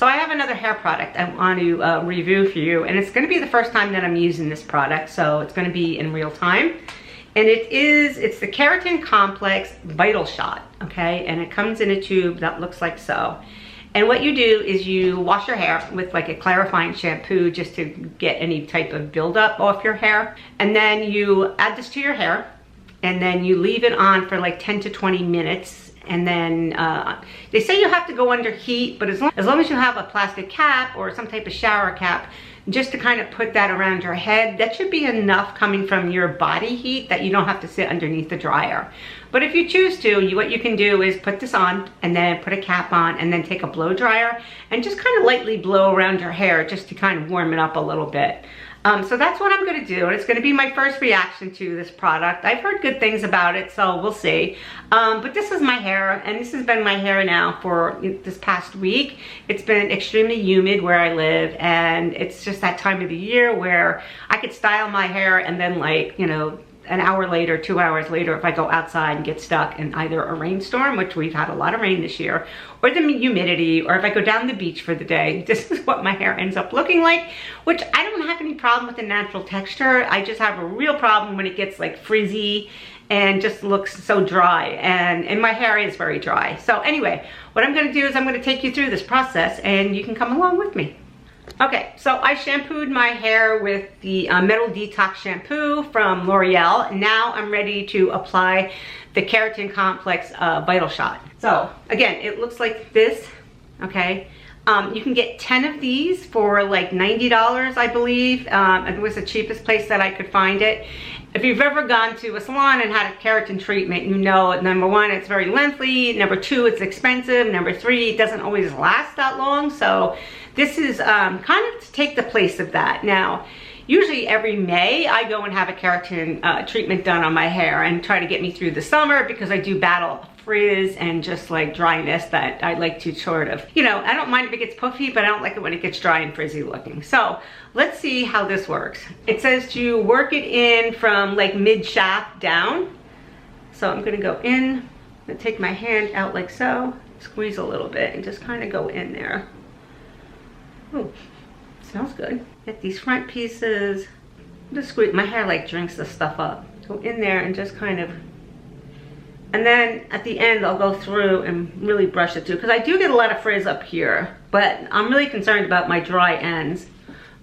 So I have another hair product I want to review for you, and it's going to be the first time that I'm using this product, so it's going to be in real time. And it's the Keratin Complex Vitalshot, okay? And it comes in a tube that looks like so. And what you do is you wash your hair with like a clarifying shampoo just to get any type of buildup off your hair. And then you add this to your hair, and then you leave it on for like 10 to 20 minutes. And then they say you have to go under heat, but as long as you have a plastic cap or some type of shower cap, just to kind of put that around your head, that should be enough coming from your body heat that you don't have to sit underneath the dryer. But if you choose to, what you can do is put this on and then put a cap on and then take a blow dryer and just kind of lightly blow around your hair just to kind of warm it up a little bit. So that's what I'm gonna do, and it's gonna be my first reaction to this product. I've heard good things about it, so we'll see. But this is my hair, and this has been my hair now for this past week. It's been extremely humid where I live, and it's just that time of the year where I could style my hair and then, like, you know, an hour later, 2 hours later, if I go outside and get stuck in either a rainstorm, which we've had a lot of rain this year, or the humidity, or if I go down the beach for the day, this is what my hair ends up looking like, which I don't have any problem with the natural texture. I just have a real problem when it gets like frizzy and just looks so dry, and my hair is very dry. So anyway, what I'm gonna do is I'm gonna take you through this process and you can come along with me. Okay, so I shampooed my hair with the Metal Detox shampoo from L'Oreal. Now I'm ready to apply the Keratin Complex Vitalshot. So again, it looks like this, okay? You can get 10 of these for like $90, I believe. It was the cheapest place that I could find it. If you've ever gone to a salon and had a keratin treatment, you know, number one, it's very lengthy. Number two, it's expensive. Number three, it doesn't always last that long. So this is kind of to take the place of that. Now, usually every May, I go and have a keratin treatment done on my hair and try to get me through the summer, because I do battle frizz and just like dryness that I like to sort of, you know, I don't mind if it gets puffy, but I don't like it when it gets dry and frizzy looking. So let's see how this works. It says to work it in from like mid shaft down. So I'm gonna go in, I'm gonna take my hand out like so, squeeze a little bit and just kind of go in there. Ooh, smells good. Get these front pieces, just squeeze, my hair like drinks the stuff up. Go in there and just kind of, and then at the end I'll go through and really brush it too, because I do get a lot of frizz up here, but I'm really concerned about my dry ends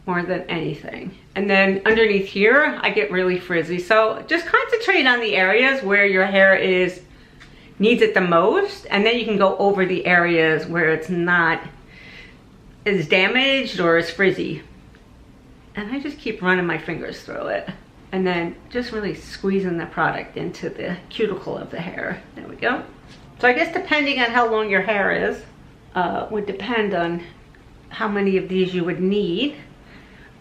more than anything. And then underneath here, I get really frizzy. So just concentrate on the areas where your hair needs it the most, and then you can go over the areas where it's not as damaged or as frizzy. And I just keep running my fingers through it, and then just really squeezing the product into the cuticle of the hair. There we go. So I guess depending on how long your hair is, would depend on how many of these you would need.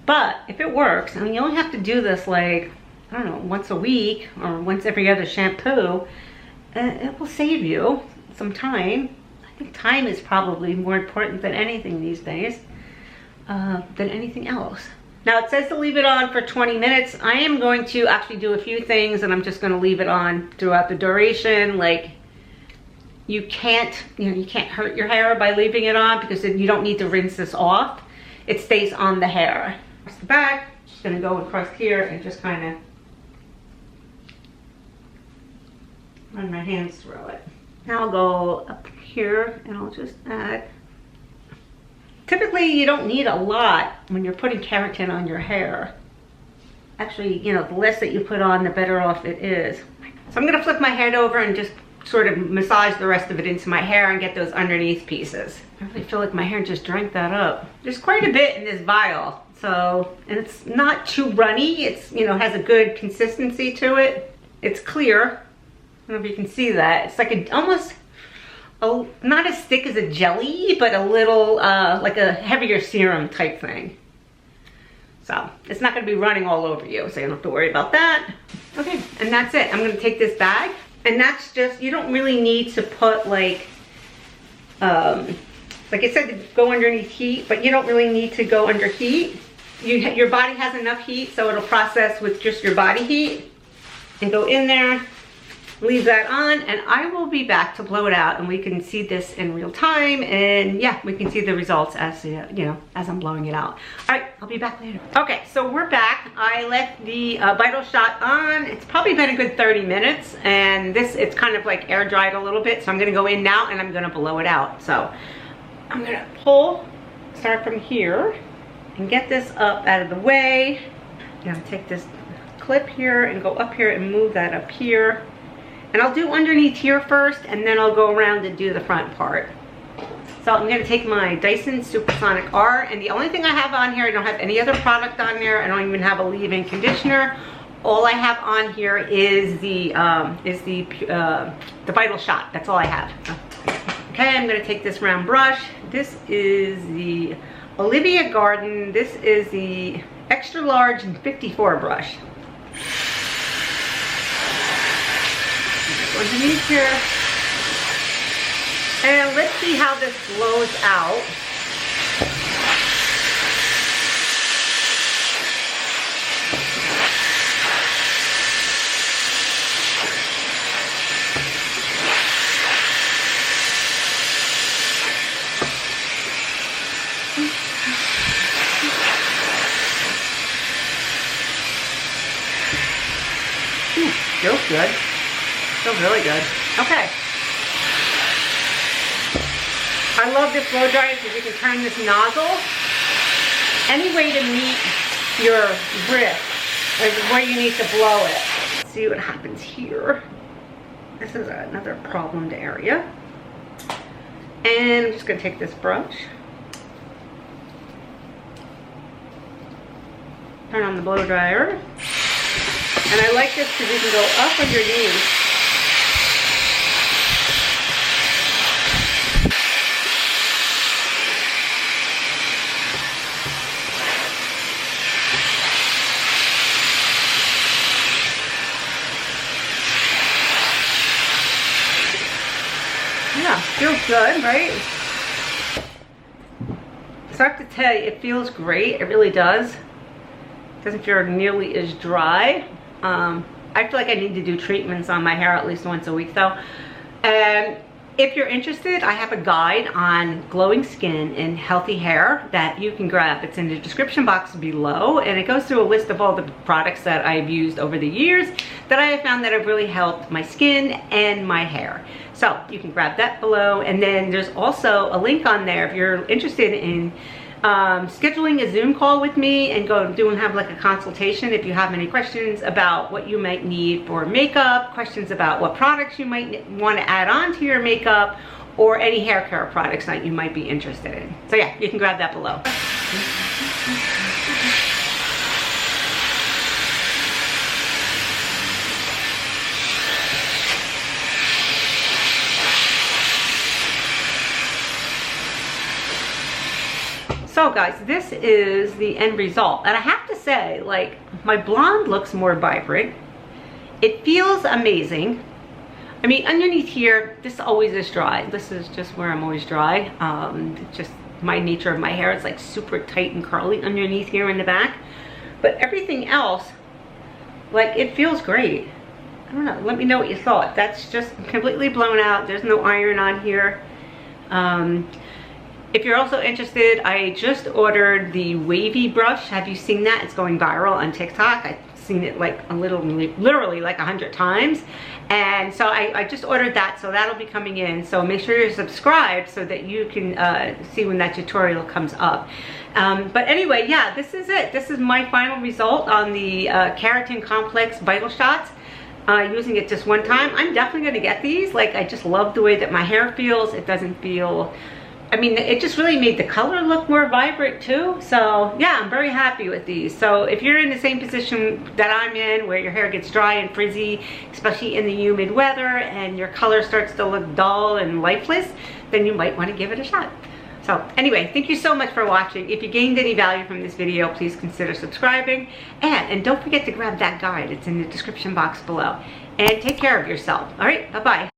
But if it works, I mean, you only have to do this like, I don't know, once a week or once every other shampoo, it will save you some time. I think time is probably more important than anything these days, than anything else. Now it says to leave it on for 20 minutes. I am going to actually do a few things, and I'm just going to leave it on throughout the duration. Like, you can't hurt your hair by leaving it on, because you don't need to rinse this off. It stays on the hair. Across the back, just going to go across here and just kind of run my hands through it. Now I'll go up here and I'll just add. Typically, you don't need a lot when you're putting keratin on your hair. Actually, you know, the less that you put on, the better off it is. So I'm gonna flip my head over and just sort of massage the rest of it into my hair and get those underneath pieces. I really feel like my hair just drank that up. There's quite a bit in this vial, so, and it's not too runny. It's, you know, has a good consistency to it. It's clear. I don't know if you can see that. It's like almost not as thick as a jelly, but a little like a heavier serum type thing. So it's not going to be running all over you, so you don't have to worry about that. Okay, and that's it. I'm going to take this bag, and that's just, you don't really need to put like I said, to go underneath heat, but you don't really need to go under heat. Your body has enough heat, so it'll process with just your body heat. And go in there leave that on, and I will be back to blow it out, and we can see this in real time, and yeah, we can see the results as you know, as I'm blowing it out. All right, I'll be back later. Okay, so we're back. I left the Vitalshot on. It's probably been a good 30 minutes, and it's kind of like air dried a little bit, so I'm gonna go in now and I'm gonna blow it out. So I'm gonna start from here and get this up out of the way. I'm gonna take this clip here and go up here and move that up here. And I'll do underneath here first, and then I'll go around and do the front part. So I'm gonna take my Dyson Supersonic R, and the only thing I have on here, I don't have any other product on there. I don't even have a leave-in conditioner. All I have on here is the Vitalshot. That's all I have. Okay, I'm gonna take this round brush. This is the Olivia Garden. This is the extra large and 54 brush. Underneath here, and let's see how this blows out. Feels good. Feels really good. Okay. I love this blow dryer because you can turn this nozzle any way to meet your grip is where you need to blow it. Let's see what happens here. This is another problemed area. And I'm just going to take this brush. Turn on the blow dryer. And I like this because you can go up underneath. Yeah, feels good, right? So I have to tell you, it feels great. It really does. Doesn't feel nearly as dry. I feel like I need to do treatments on my hair at least once a week though. And if you're interested, I have a guide on glowing skin and healthy hair that you can grab. It's in the description box below, and it goes through a list of all the products that I've used over the years that I have found that have really helped my skin and my hair. So you can grab that below, and then there's also a link on there if you're interested in scheduling a Zoom call with me and go do and have like a consultation if you have any questions about what you might need for makeup, questions about what products you might want to add on to your makeup, or any hair care products that you might be interested in. So yeah, you can grab that below. So guys, this is the end result, and I have to say, like, my blonde looks more vibrant. It feels amazing. I mean, underneath here, this always is dry. This is just where I'm always dry. It's just my nature of my hair. It's like super tight and curly underneath here in the back. But everything else, like, it feels great. I don't know, let me know what you thought. That's just completely blown out. There's no iron on here. If you're also interested, I just ordered the wavy brush. Have you seen that? It's going viral on TikTok. I've seen it like literally like 100 times. And so I just ordered that, so that'll be coming in. So make sure you're subscribed so that you can see when that tutorial comes up. But anyway, yeah, this is it. This is my final result on the Keratin Complex Vitalshot. Using it just one time. I'm definitely gonna get these. Like, I just love the way that my hair feels. It doesn't feel, I mean, it just really made the color look more vibrant too. So yeah, I'm very happy with these. So if you're in the same position that I'm in, where your hair gets dry and frizzy, especially in the humid weather, and your color starts to look dull and lifeless, then you might want to give it a shot. So anyway, thank you so much for watching. If you gained any value from this video, please consider subscribing. And don't forget to grab that guide. It's in the description box below. And take care of yourself. All right, bye-bye.